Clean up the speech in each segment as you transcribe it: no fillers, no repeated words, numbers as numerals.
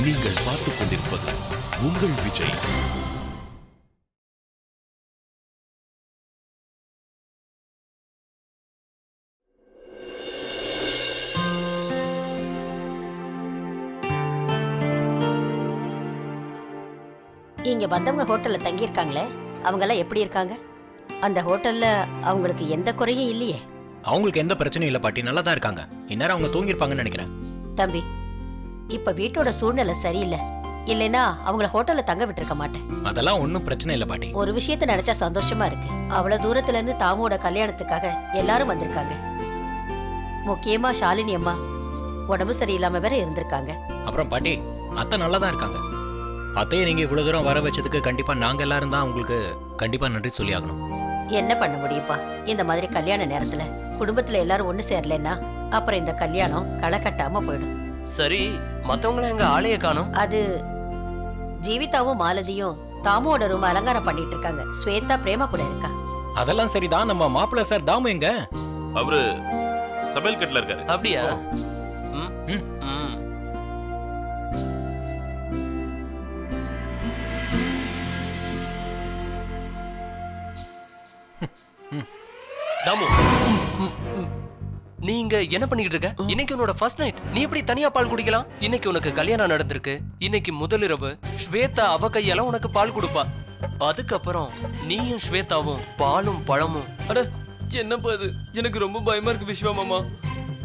நீங்கள் பார்த்துக் கொண்டிருப்பது உங்கள் விஜய். இங்க வந்தவங்க ஹோட்டல்ல தங்கி இருக்காங்களே, அவங்க எல்லாம் எப்படி இருக்காங்க? அந்த ஹோட்டல்ல அவங்களுக்கு எந்த குறையும் இல்லையே? அவங்களுக்கு எந்த பிரச்சனையும் இல்ல பாட்டி, நல்லா தான் இருக்காங்க. இந்நேரம் அவங்க தூங்கி இருப்பாங்கன்னு நினைக்கிறேன். தம்பி, இப்ப வீட்டோட சூழ்நிலை சரியில்லை, இல்லைன்னா அவங்கள ஹோட்டல்ல தங்க விட்டுருக்க மாட்டேன். அதெல்லாம் ஒன்றும் பிரச்சனை இல்லை பாட்டி. ஒரு விஷயத்த நினைச்சா சந்தோஷமா இருக்கு. அவ்வளவு தூரத்துல இருந்து தாமோட கல்யாணத்துக்காக எல்லாரும் வந்திருக்காங்க. முக்கியமா ஷாலினி அம்மா உடம்பு சரியில்லாம வேற இருந்திருக்காங்க. அப்புறம் பாட்டி, அத்தை நல்லா தான் இருக்காங்க. அத்தையை நீங்க இவ்வளவு தூரம் வர வச்சதுக்கு கண்டிப்பா நாங்க எல்லாரும் தான் உங்களுக்கு கண்டிப்பா நன்றி சொல்லி ஆகணும். என்ன பண்ண முடியுப்பா, இந்த மாதிரி கல்யாண நேரத்துல குடும்பத்துல எல்லாரும் ஒண்ணு சேரலன்னா அப்புறம் இந்த கல்யாணம் களை கட்டாம போயிடும். சரி, மத்தவங்கள எங்க ஆளைய காணோம்? அது ஜீவிதாவும் மாலதியும் தாமுவோட ரூம் அலங்காரம் பண்ணிட்டு இருக்காங்க. ஸ்வேதா பிரேமா கூட இருக்கா. அதெல்லாம் சரிதான். நம்ம மாப்பிள்ள சார் தாமு எங்க? அவரு சமையல் கட்டுல இருக்காரு. அப்படியா? தாமு, நீங்க என்ன பண்ணிட்டு இருக்க? இன்னைக்கு உன்னோட ஃபர்ஸ்ட் நைட். நீ எப்படி தனியா பால் குடிக்கலாம்? இன்னைக்கு உனக்கு கல்யாணம் நடந்திருக்கு. இன்னைக்கு முதலிரவு. ஸ்வேதா அவ கையால உனக்கு பால் கொடுப்பா. அதுக்கப்புறம் நீயும் ஸ்வேதாவும் பாலும் பழமும். அட என்னப்பா இது? எனக்கு ரொம்ப பயமா இருக்கு விஸ்வா மாமா.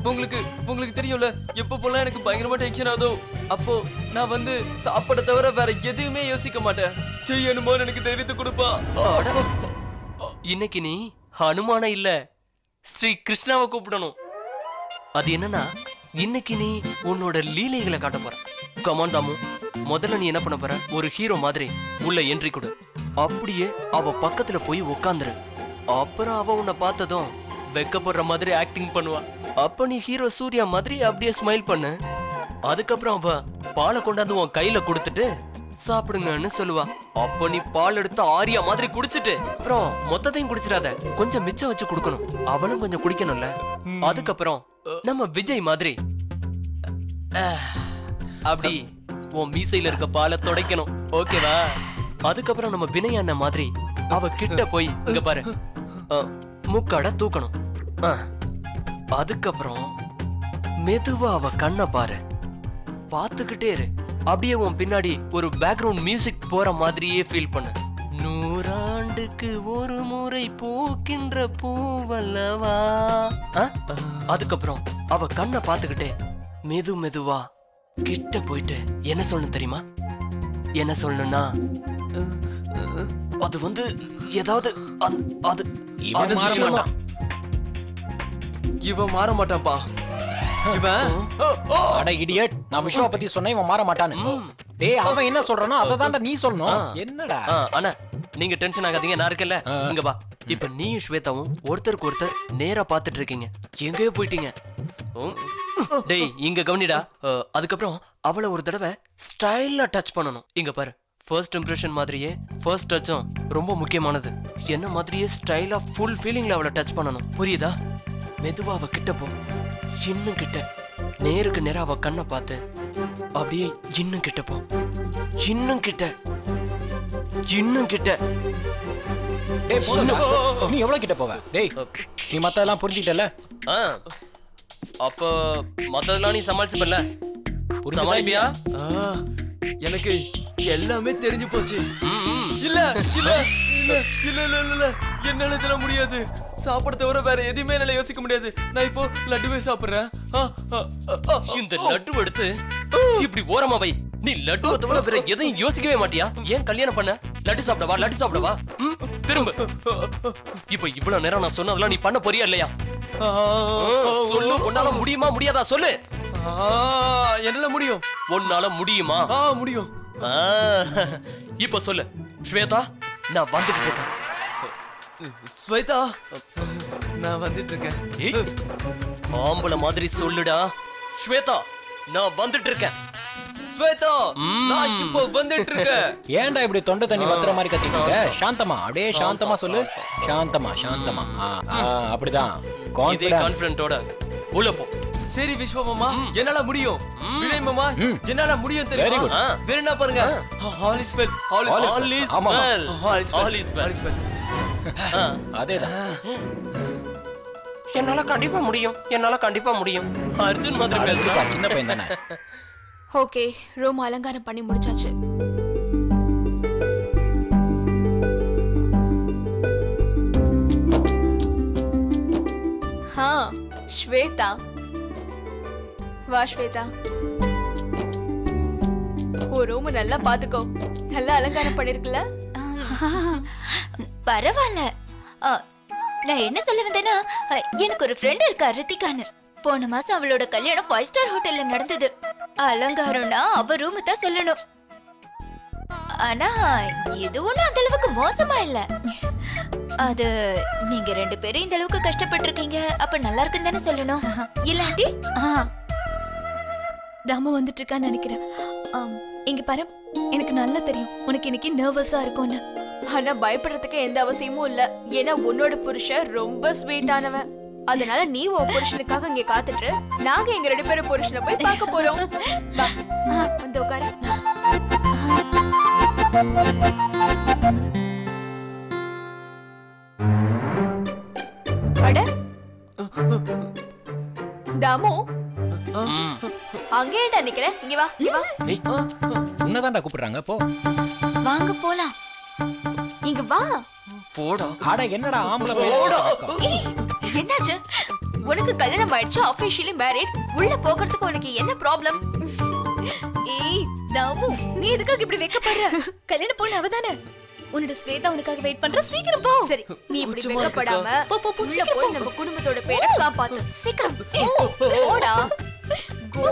உங்களுக்கு தெரியும்ல, எப்ப போலாம் எனக்கு பயங்கரமா டென்ஷன் ஆகுதோ அப்போ நான் வந்து சாப்பிட தவிர வேற எதுவுமே யோசிக்க மாட்டேன். செய்யணுமோ எனக்கு தைரியத்தை கொடுப்பா. இன்னைக்கு நீ ஹனுமான இல்ல, ஸ்ரீ கிருஷ்ணாவை கூப்பிடணும். அது என்னன்னா, இன்னைக்கு நீ உன்னோட லீலைகளை காட்ட போற. கமான் தாமு, முதல்ல நீ என்ன பண்ண போற? ஒரு ஹீரோ மாதிரி உள்ள என்ட்ரி கொடு. அப்படியே அவ பக்கத்துல போய் உட்காந்துரு. அப்புறம் அவ உன்னை பார்த்ததும் வெக்கப்படுற மாதிரி ஆக்டிங் பண்ணுவா. அப்ப நீ ஹீரோ சூர்யா மாதிரி அப்படியே ஸ்மைல் பண்ணு. அதுக்கப்புறம் அவ பாலை கொண்டாந்து உன் கையில கொடுத்துட்டு சாப்பிடுங்கன்னு சொல்லுவா. அப்ப நீ பால் எடுத்து ஆரியா மாதிரி குடிச்சிட்டு அப்புறம் மொத்தத்தையும் குடிச்சிடாத, கொஞ்சம் மிச்சம் வச்சு குடுக்கணும். அவளும் கொஞ்சம் குடிக்கணும்ல. அதுக்கப்புறம் நம்ம விஜய் மாதிரி அப்படி உன் மீசையில இருக்க பாலை துடைக்கணும். ஓகேவா? அதுக்கப்புறம் நம்ம வினய் அண்ணன் மாதிரி அவ கிட்ட போய் இங்க பாரு முக்காட தூக்கணும். அதுக்கப்புறம் மெதுவா அவ கண்ணை பாரு, பாத்துக்கிட்டே இரு. அப்படியே உன் பின்னாடி ஒரு பேக்ரவுண்ட் மியூசிக் போற மாதிரியே ஃபீல் பண்ணு. 100 ஆண்டுக்கு ஒரு முறை பூக்கின்ற பூவல்லவா. அதுக்கப்புறம் அவ கண்ணை பாத்துக்கிட்டே மெதுவா கிட்ட போயிட்டு என்ன சொல்லணும் தெரியுமா? என்ன சொல்லணும்னா, அது வந்து ஏதாவது அது இவன் மாற மாட்டான்ப்பா. அட இடியட், நான் விஸ்வா பத்தி சொன்னேன், இவன் மாற மாட்டான்னு. டேய், அவன் என்ன சொல்றானோ அத தான்டா நீ சொல்லணும். என்னடா? அண்ணா, நீங்க டென்ஷன் ஆகாதீங்க, நான் இருக்கேன்ல. இங்க வா. இப்ப நீயும் ஸ்வேதாவும் ஒருத்தருக்கு ஒருத்தர் நேரா பாத்துட்டு இருக்கீங்க. எங்கேயோ போயிட்டீங்க. டேய், இங்க கவனிடா. அதுக்கப்புறம் அவளை ஒரு தடவை ஸ்டைலா டச் பண்ணணும். இங்க பாரு, ஃபர்ஸ்ட் இம்ப்ரெஷன் மாதிரியே ஃபர்ஸ்ட் டச்சும் ரொம்ப முக்கியமானது. என்ன மாதிரியே ஸ்டைலா ஃபுல் ஃபீலிங்ல அவளை டச் பண்ணணும். புரியுதா? மெதுவா அவ கிட்ட போ. இன்னும் கிட்ட, நேருக்கு நேரா அவ கண்ணை பார்த்து அப்படியே இன்னும் கிட்ட போ. இன்னும் கிட்ட. டேய், நீ எவ்வளவு கிட்ட போவ? டேய், நீ மத்ததெல்லாம் புரிஞ்சிட்டல? அப்ப மத்ததெல்லாம் நீ சமாளிச்சுப்பல? சமாளிப்பியா? எனக்கு எல்லாமே தெரிஞ்சு போச்சு. இல்ல இல்ல இல்ல இல்ல இல்ல இல்ல என்னால இதெல்லாம் முடியாது. சாப்பிட தவிர வேற எதுவுமே என்னால யோசிக்க முடியாது. நான் இப்போ லட்டுவே சாப்பிடுறேன். இந்த லட்டு எடுத்து இப்படி ஓரமா வை. நீ லட்டுவை தவிர வேற எதையும் யோசிக்கவே மாட்டியா? ஏன் கல்யாணம் பண்ண? லட்டு சாப்பிடவா? திரும்ப. இப்ப இவ்வளவு நேரம் நான் சொன்னதெல்லாம் நீ பண்ண போறியா இல்லையா? சொல்லு, உன்னால முடியுமா முடியாதா சொல்லு. என்னால முடியும். உன்னால முடியுமா? முடியும். இப்ப சொல்லு. ஸ்வேதா, நான் வந்துகிட்டு இருக்கேன். ஸ்வேதா, நான் வந்துட்டு இருக்கேன். ஆம்பளை மாதிரி சொல்லுடா. ஸ்வேதா, நான் வந்துட்டு இருக்கேன். ஸ்வேதா, நான் இப்போ வந்துட்டு இருக்கேன். ஏன்டா இப்படி தொண்டை தண்ணி வத்துற மாதிரி கத்திட்டு இருக்க? சாந்தமா, அப்படியே சாந்தமா சொல்லு. சாந்தமா. அப்படிதான். இதே கான்ஃபிடன்ட்டோட உள்ள போ. சரி விஸ்வா மாமா என்னால முடியும். வினய் மாமா என்னால முடியும் தெரியுமா? வேற என்ன பாருங்க. All is well. All is well. அதேதான். என்னால கண்டிப்பா முடியும். அர்ஜுன் மாதிரி பேசுறா. சின்ன பையன் தானே. ஓகே, ரூம் அலங்காரம் பண்ணி முடிச்சாச்சு. ஸ்வேதா, வா ஸ்வேதா. ஒரு ரூம் நல்லா பாத்துக்கோ. நல்லா அலங்காரம் பண்ணிருக்கல. பரவாயில்ல. நான் என்ன சொல்ல வந்தேன்னா, எனக்கு ஒரு ஃப்ரெண்ட் இருக்கா ரித்திகான்னு. போன மாசம் அவளோட கல்யாணம் 5 ஸ்டார் ஹோட்டல்ல நடந்தது. அலங்காரம்னா அவ ரூம் தான் சொல்லணும். ஆனா இது ஒண்ணும் அந்த அளவுக்கு மோசமா இல்ல. அது நீங்க 2 பேரும் இந்த அளவுக்கு கஷ்டப்பட்டு இருக்கீங்க, அப்ப நல்லா இருக்குன்னு தானே சொல்லணும். இல்லாட்டி தாம வந்துட்டு இருக்கான்னு நினைக்கிறேன். இங்க பாரு, எனக்கு நல்லா தெரியும் உனக்கு இன்னைக்கு நர்வஸா இருக்கும்னு. ஆனா பயப்படுறதுக்கு எந்த அவசியமும் இல்ல. ஏன்னா உன்னோட புருஷன் ரொம்ப ஸ்வீட்டானவன். அதனால நீ உன் புருஷனுக்காக இங்க காத்துட்டு, நாங்க எங்க 2 பேரும் புருஷனை போய் பார்க்க போறோம். வந்து உட்காரு. அட தாமு, அங்கே ஏன்டா நிக்கிற? இங்க வா, இங்க வா. உன்னதான்டா கூப்பிடுறாங்க. போ, வாங்க போலாம். இங்க வா. போடா. அட என்னடா ஆம்பளை என்னாச்சு? உனக்கு கல்யாணம் ஆயிடுச்சு, ஆபீஷியலி மேரிட். உள்ள போகிறதுக்கு உனக்கு என்ன ப்ராப்ளம்? ஏய் தாமு, நீ எதுக்காக இப்படி வெக்கப்படுற? கல்யாணம் பொண்ணு அவதானே. உன்னோட ஸ்வேதா உனக்காக வெயிட் பண்ற. சீக்கிரம் போ. சரி, நீ இப்படி வெக்கப்படாம உள்ள போய் நம்ம குடும்பத்தோட பேரை காப்பாத்து. சீக்கிரம் போடா. கோ.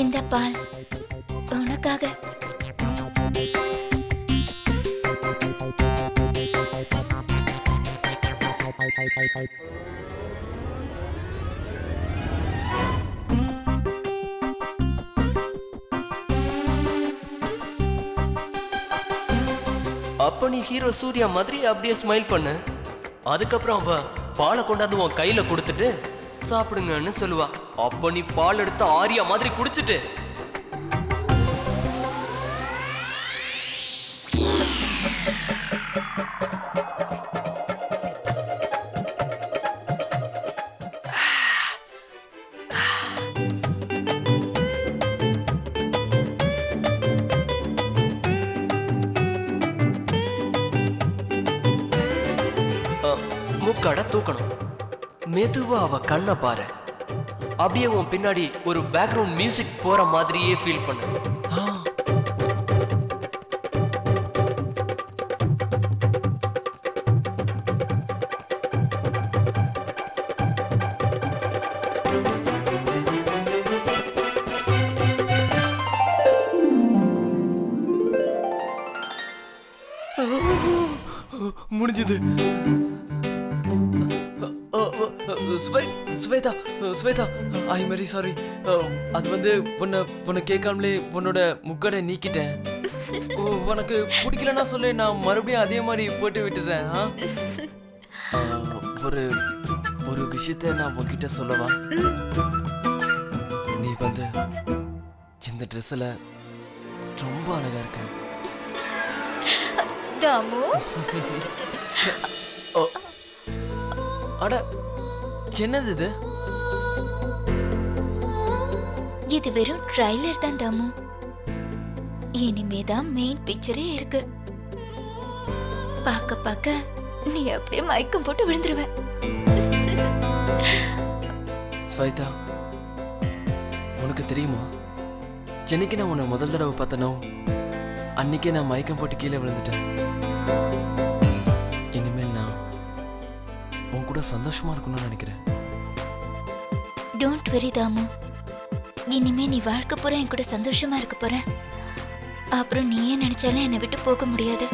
இந்த பால் உனக்காக. அப்ப நீ ஹீரோ சூர்யா மாதிரி அப்படியே ஸ்மைல் பண்ணு. அதுக்கப்புறம் அவ பாலை கொண்டாந்து உன் கையில கொடுத்துட்டு சாப்பிடுங்கன்னு சொல்லுவா. அப்ப நீ பால் எடுத்து ஆரியா மாதிரி குடிச்சிட்டு மூக்கடை தூக்கணும். மெதுவா அவ கண்ணை பாரு. அப்படியே உன் பின்னாடி ஒரு பேக்ரவுண்ட் மியூசிக் போற மாதிரியே ஃபீல் பண்ணு. முடிஞ்சது. Shweta, Shweta, I am very sorry. அது வந்து உன்னை கேட்காமலே உன்னோட முக்கடை நீக்கிட்டேன். உனக்கு பிடிக்கலன்னா சொல்லு, நான் மறுபடியும் அதே மாதிரி போட்டு விட்டுறேன். ஒரு விஷயத்த நான் உன்கிட்ட சொல்லவா? நீ வந்து இந்த ட்ரெஸ்ல ரொம்ப அழகா இருக்க. தாமு, அட என்னது இது? இது வெறும் ட்ரைலர் தான் தாமு. இனிமேதான் மெயின் பிக்சரே இருக்கு. பார்க்க பார்க்க நீ அப்படியே மயக்கம் போட்டு விழுந்துருவ. ஸ்வேதா, உனக்கு தெரியுமா, என்னைக்கு நான் உன்னை முதல் தடவை பார்த்தனோ அன்னைக்கே நான் மயக்கம் போட்டு கீழே விழுந்துட்டேன். கூட சந்தோஷமா இருக்கணும்னு நினைக்கிறேன். டோன்ட் வெரி தாமு, இனிமே நீ வாழ்க்கை பூரா என் கூட சந்தோஷமா இருக்க போற. அப்புறம் நீயே நினைச்சாலும் என்னை விட்டு போக முடியாது.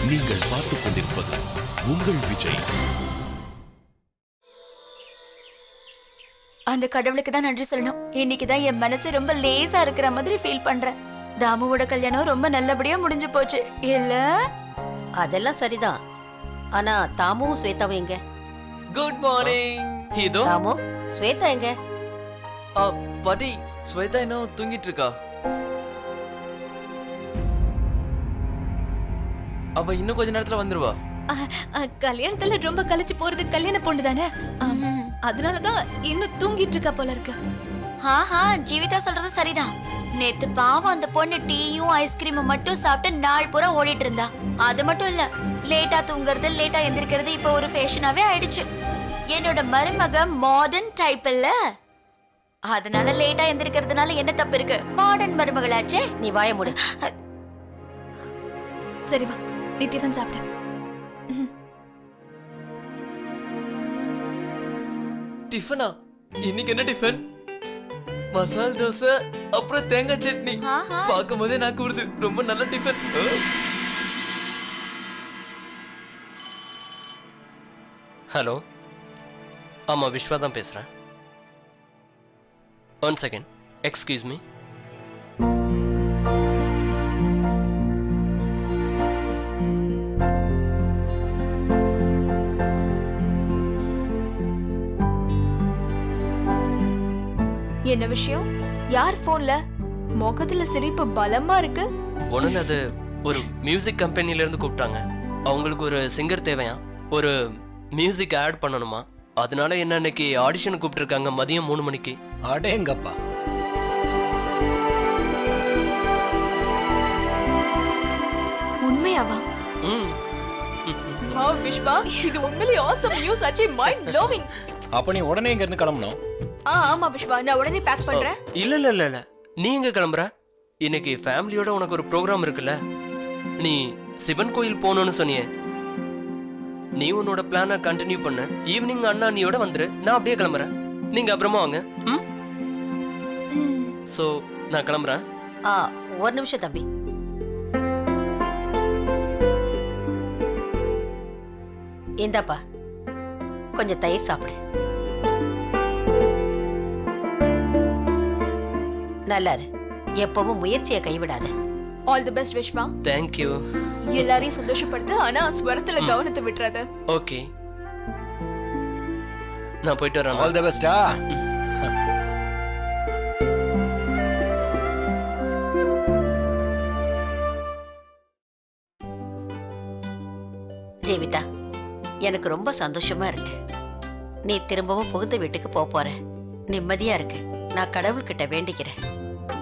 நீங்கள் பார்த்துக் கொண்டிருப்பது உங்கள் விஜய். அந்த கடவுளுக்கு தான் நன்றி சொல்லணும். இன்னைக்கு தான் என் மனசு ரொம்ப லேசா இருக்கிற மாதிரி ஃபீல் பண்றேன். தாமுவோட கல்யாணம் ரொம்ப நல்லபடியா முடிஞ்சு போச்சு இல்ல? அதெல்லாம் சரிதான். ஆனா தாமுவும் ஸ்வேதாவும் எங்க? Good morning. இதோ தாமு, ஸ்வேதா எங்க? பாட்டி, ஸ்வேதா இன்னும் தூங்கிட்டு இருக்கா. அவ இன்னும் கொஞ்ச நேரத்துல வந்துருவா. கல்யாணத்துல ரொம்ப கழிச்சு போறது கல்யாண பொண்ணு தானே, அதனாலதான் இன்னும் தூங்கிட்டு இருக்கா போல இருக்கு. ஆஹா, ஜீவிதா சொல்றது சரிதான். நேத்து பாவம் அந்த பொண்ணு டீயும் ஐஸ்கிரீமும் மட்டும் சாப்பிட்டு நாள் பூரா ஓடிட்டு இருந்தா. அது மட்டும் இல்ல, லேட்டா தூங்குறது லேட்டா எந்திரிக்கிறது இப்ப ஒரு ஃபேஷனாவே ஆயிடுச்சு. என்னோட மருமக மாடர்ன் டைப் இல்ல, அதனால லேட்டா எந்திரிக்கிறதுனால என்ன தப்பு இருக்கு? மாடர்ன் மருமகளாச்சே. நீ வாய மூடு. சரி வா, நீ டிஃபன் சாப்பிடு. டிஃபனா? இன்னைக்கு என்ன டிஃபன்? மசால் தோசை அப்புறம் தேங்காய் சட்னி. பார்க்கும் போதே நான் கூடுது. ரொம்ப நல்ல டிஃபன். ஹலோ, ஆமா விஸ்வா தான் பேசுறேன். 1 செகண்ட், எக்ஸ்கியூஸ் மீ. என்ன விஷயம்? யார் போன்ல? முகத்துல சிரிப்பு பலமா இருக்கு. ஒண்ணு, அது ஒரு மியூசிக் கம்பெனில இருந்து கூப்பிட்டாங்க. அவங்களுக்கு ஒரு சிங்கர் தேவையா, ஒரு மியூசிக் ஆட் பண்ணணுமா. அதனால என்ன இன்னைக்கு ஆடிஷன் கூப்பிட்டுருக்காங்க மதியம் 3 மணிக்கு. அடேங்கப்பா. உண்மையாவா? விஷ்வா, இது உண்மையிலேயே ஆசம் நியூஸ் ஆச்சு. Mind blowing. அப்ப நீ உடனே இங்க இருந்து கிளம்பணும். ஆமா விஷ்வா, நான் உடனே பேக் பண்றேன். இல்ல இல்ல இல்ல இல்ல, நீ எங்க கிளம்புற? இன்னைக்கு ஃபேமிலியோட உனக்கு ஒரு ப்ரோக்ராம் இருக்குல்ல. நீ சிவன் கோயில் போகணும்னு சொன்னியே. நீ உன்னோட பிளானை கண்டினியூ பண்ண. ஈவினிங் அண்ணா நீயோட வந்துரு, நான் அப்படியே கிளம்புறேன். நீங்க அப்புறமா வாங்க. சோ நான் கிளம்புறேன். ஒரு நிமிஷம் தம்பி. இந்தாப்பா, கொஞ்சம் தயிர் சாப்பிடு. நல்லாரு. எப்பவும் முயற்சியை கைவிடாத. All the best Vishwa. Thank you. எல்லாரையும் சந்தோஷப்படுத்து, ஆனா ஸ்வரத்துல கவனத்தை விட்டுறாத. ஓகே, நான் போயிட்டு வரேன். ஆல் தி பெஸ்டா. ஜீவிதா, எனக்கு ரொம்ப சந்தோஷமா இருக்கு. நீ திரும்பவும் புகுந்த வீட்டுக்கு போற. நிம்மதியா இருக்கு. நான் கடவுள்கிட்ட வேண்டிக்கிறேன்,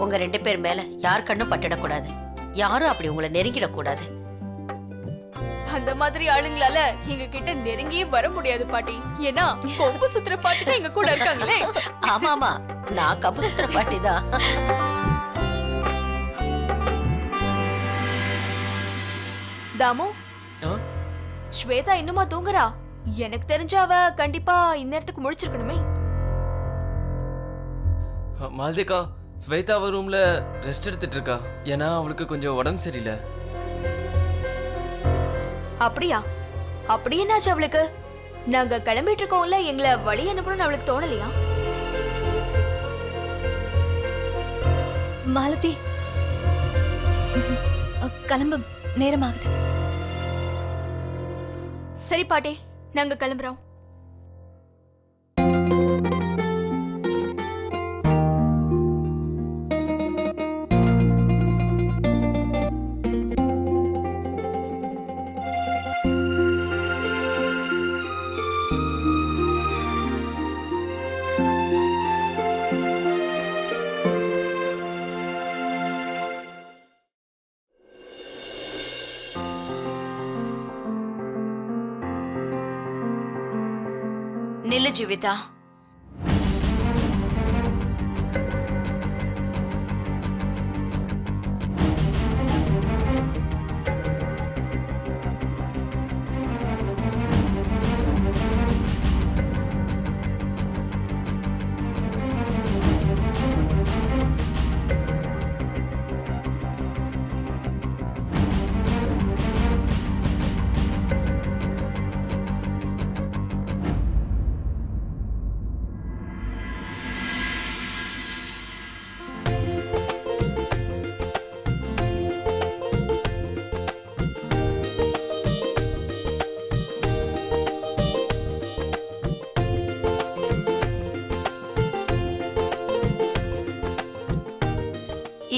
உங்க 2 பேர் மேல யார் கண்ணும் பட்டுடக்கூடாது. யாரும் அப்படி உங்களை நெருங்கிடக்கூடாது. அந்த மாதிரி ஆளுங்களால எங்க கிட்ட நெருங்கியே வர முடியாது பாட்டி. ஏன்னா கொம்பு சுத்துற பாட்டி தான் எங்க கூட இருக்காங்களே. ஆமா ஆமா, நான் கம்பு சுத்துற பாட்டி தான். தாமு, ஸ்வேதா இன்னுமா தூங்குறா? எனக்கு தெரிஞ்ச அவ கண்டிப்பா இந்நேரத்துக்கு முழிச்சிருக்கணுமே. மால்திகா, ஸ்வேதா அவ ரூம்ல ரெஸ்ட் எடுத்துட்டு இருக்கா. ஏன்னா அவளுக்கு கொஞ்சம் உடம்பு சரியில்லை. அப்படியா? அப்படி என்னாச்சு அவளுக்கு? நாங்க கிளம்பிட்டு இருக்கோம்ல, எங்களை வழி அனுப்பணும்னு அவளுக்கு தோணலையா? மாலதி, கிளம்ப நேரமாகுது. சரி பாட்டி, நாங்க கிளம்புறோம். நில்லு ஜீவிதா.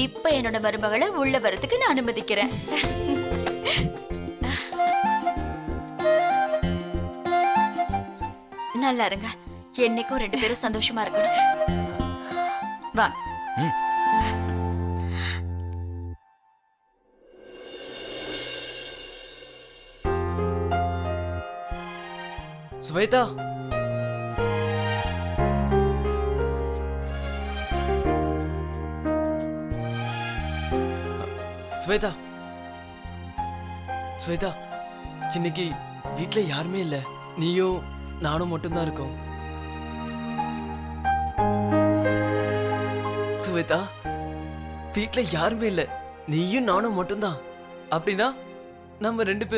இப்ப என்னோட மருமகளை உள்ள வரதுக்கு நான் அனுமதிக்கிறேன். நல்லா இருங்க. என்னைக்கும் 2 பேரும் சந்தோஷமா இருக்கணும். வா. ஸ்வேதா, ஸ்வேதா, ஸ்வேதா, இன்னைக்கு வீட்ல யாருமே இல்ல, நீயும் நானும் மட்டும்தான் இருக்கோம். ஸ்வேதா, வீட்ல யாருமே இல்ல, நீயும் நானும் மட்டும்தான். அப்படின்னா நம்ம 2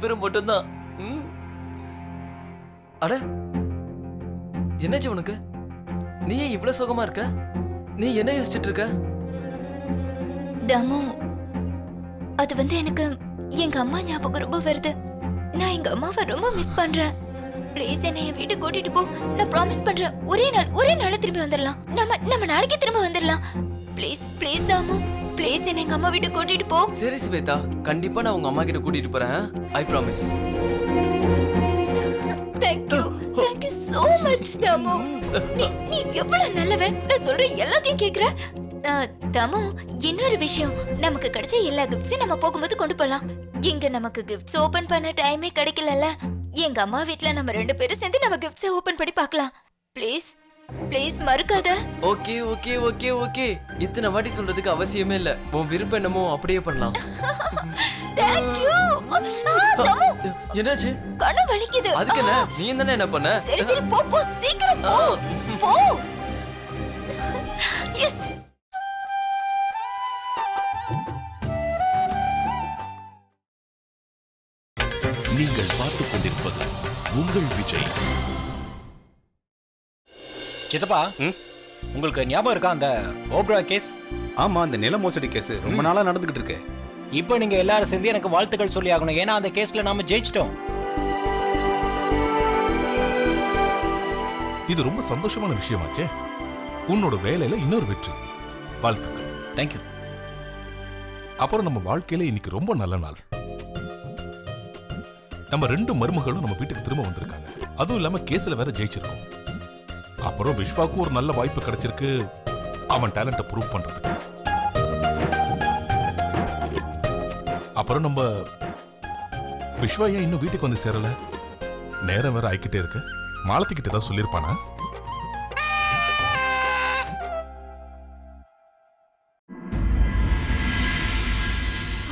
பேரும் மட்டும்தான். அட, என்னாச்சு உனக்கு? நீ ஏன் இவ்வளவு சோகமா இருக்க? நீ என்ன யோசிச்சுட்டு இருக்க? தாமு, அது எனக்கு எங்க அம்மா ஞாபகம் ரொம்ப வருது. நான் எங்க அம்மாவை ரொம்ப மிஸ் பண்றேன். ப்ளீஸ் என்னை என் வீட்டுக்கு கூட்டிட்டு போ. நான் ப்ராமிஸ் பண்றேன், ஒரே நாள் திரும்பி வந்துடலாம். நம்ம நாளைக்கு திரும்ப வந்துடலாம். ப்ளீஸ் ப்ளீஸ் தாமு, ப்ளீஸ் என்னை எங்க அம்மா வீட்டுக்கு கூட்டிட்டு போ. சரி ஸ்வேதா, கண்டிப்பா நான் உங்க அம்மா கிட்ட கூட்டிட்டு போறேன். I promise. Thank you so much Damu. நீ எவ்வளவு நல்லவன். நான் சொல்ற எல்லாத்தையும் கேக்குற. தாமு, இன்னொரு விஷயம், நமக்கு கிடைச்ச எல்லா கிஃப்ட்ஸையும் நம்ம போகும்போது கொண்டு போலாம். இங்க நமக்கு கிஃப்ட்ஸ் ஓபன் பண்ண டைமே கிடைக்கலல்ல. எங்க அம்மா வீட்ல நம்ம 2 பேரும் சேர்ந்து நம்ம கிஃப்ட்ஸை ஓபன் பண்ணி பார்க்கலாம். ப்ளீஸ் ப்ளீஸ் மறுக்காத. ஓகே ஓகே ஓகே ஓகே, இத்தனை வாட்டி சொல்றதுக்கு அவசியமே இல்ல. உன் விருப்பம் என்னமோ அப்படியே பண்ணலாம். Thank you. தாமு, என்னாச்சு? கண்ணு வலிக்குது. அதுக்கு என்ன? நீ என்ன பண்ண? சரி போ சீக்கிரம் போ. எஸ். நீங்கள் பார்த்துக் கொண்டிருப்பது உங்கள் விஜய். சித்தப்பா, உங்களுக்கு ஞாபகம் இருக்கா அந்த ஓப்ரா கேஸ்? ஆமா, அந்த நில மோசடி கேஸ் ரொம்ப நாளா நடந்துகிட்டு இருக்கு. இப்போ நீங்க எல்லாரும் சேர்ந்து எனக்கு வாழ்த்துக்கள் சொல்லி ஆகணும். ஏன்னா அந்த கேஸ்ல நாம ஜெயிச்சிட்டோம். இது ரொம்ப சந்தோஷமான விஷயமாச்சே. உன்னோட வேலையில இன்னொரு வெற்றி. வாழ்த்துக்கள். தேங்க்யூ. அப்புறம் நம்ம வாழ்க்கையில இன்னைக்கு ரொம்ப நல்ல நாள். நம்ம 2 மருமகளும் நம்ம வீட்டுக்கு திரும்ப வந்திருக்காங்க. அதுவும் இல்லாம கேஸ்ல வேற ஜெயிச்சிருக்கோம். அப்புறம் விஸ்வாக்கும் ஒரு நல்ல வாய்ப்பு கிடைச்சிருக்கு அவன் டேலண்ட ப்ரூவ் பண்றதுக்கு. அப்புறம் நம்ம விஸ்வா ஏன் இன்னும் வீட்டுக்கு வந்து சேரல? நேரம் வேற ஆயிக்கிட்டே இருக்கு. மாலத்திக்கிட்ட ஏதாவது சொல்லிருப்பானா?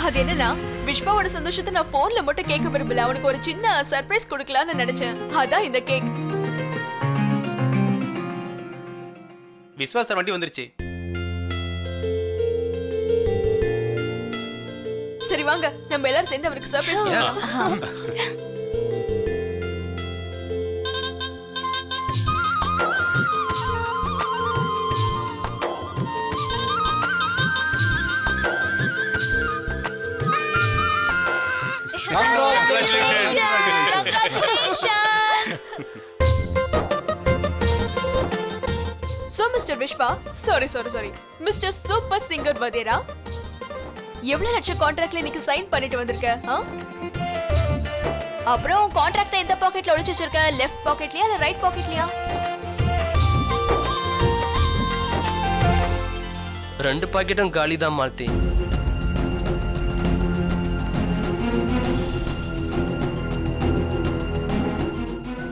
அது என்னன்னா, விஸ்வாவோட சந்தோஷத்தை நான் போன்ல மட்டும் கேட்க விரும்பல. அவனுக்கு ஒரு சின்ன சர்ப்ரைஸ் கொடுக்கலாம்னு நினைச்சேன். அதான் இந்த கேக். விஸ்வா சார் வண்டி வந்துருச்சு. சரி வாங்க, நம்ம எல்லாரும் சேர்ந்து அவனுக்கு சர்ப்ரைஸ் கொடுக்கலாம். So Mr. Vishwa, sorry, Mr. Super Singer Vadera, எவ்வளவு லட்சம் கான்ட்ராக்ட்ல இன்னைக்கு சைன் பண்ணிட்டு வந்திருக்க? அப்புறம் கான்ட்ராக்ட் எந்த பாக்கெட்ல ஒளிச்சு வச்சிருக்க? லெஃப்ட் பாக்கெட்லயா இல்ல ரைட் பாக்கெட்லயா? 2 பாக்கெட்டும் காலிதான் மால்தி.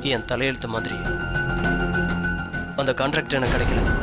என் தலையெழுத்து மாதிரி அந்த கான்ட்ராக்ட் எனக்கு கிடைக்கல.